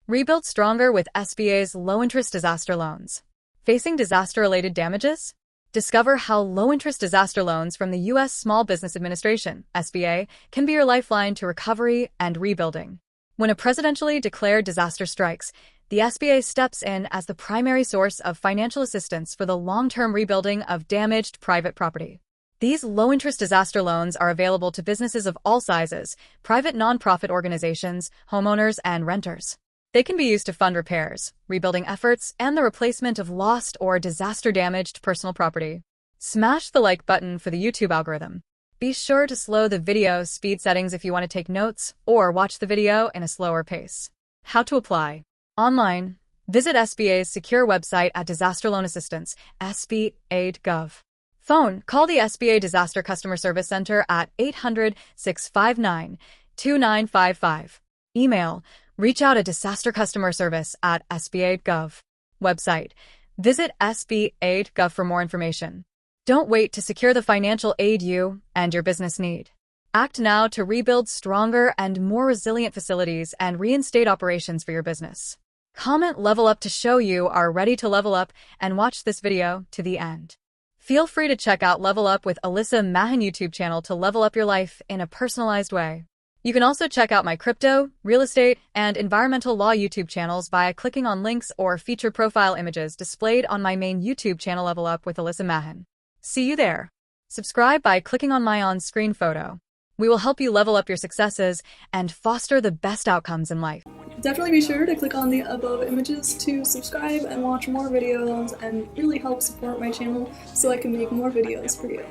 Rebuild stronger with SBA's low-interest disaster loans. Facing disaster-related damages? Discover how low-interest disaster loans from the U.S. Small Business Administration, SBA, can be your lifeline to recovery and rebuilding. When a presidentially declared disaster strikes, the SBA steps in as the primary source of financial assistance for the long-term rebuilding of damaged private property. These low-interest disaster loans are available to businesses of all sizes, private nonprofit organizations, homeowners, and renters. They can be used to fund repairs, rebuilding efforts, and the replacement of lost or disaster-damaged personal property. Smash the like button for the YouTube algorithm. Be sure to slow the video speed settings if you want to take notes or watch the video in a slower pace. How to apply. Online. Visit SBA's secure website at Disaster Loan Assistance, SBA.gov. Phone. Call the SBA Disaster Customer Service Center at 800-659-2955. Email. Reach out at Disaster Customer Service at SBA.gov. Website. Visit SBA.gov for more information. Don't wait to secure the financial aid you and your business need. Act now to rebuild stronger and more resilient facilities and reinstate operations for your business. Comment level up to show you are ready to level up and watch this video to the end. Feel free to check out Level Up with Alyssa Mahan YouTube channel to level up your life in a personalized way. You can also check out my crypto, real estate, and environmental law YouTube channels by clicking on links or featured profile images displayed on my main YouTube channel Level Up with Alyssa Mahan. See you there. Subscribe by clicking on my on-screen photo. We will help you level up your successes and foster the best outcomes in life. Definitely be sure to click on the above images to subscribe and watch more videos and really help support my channel so I can make more videos for you.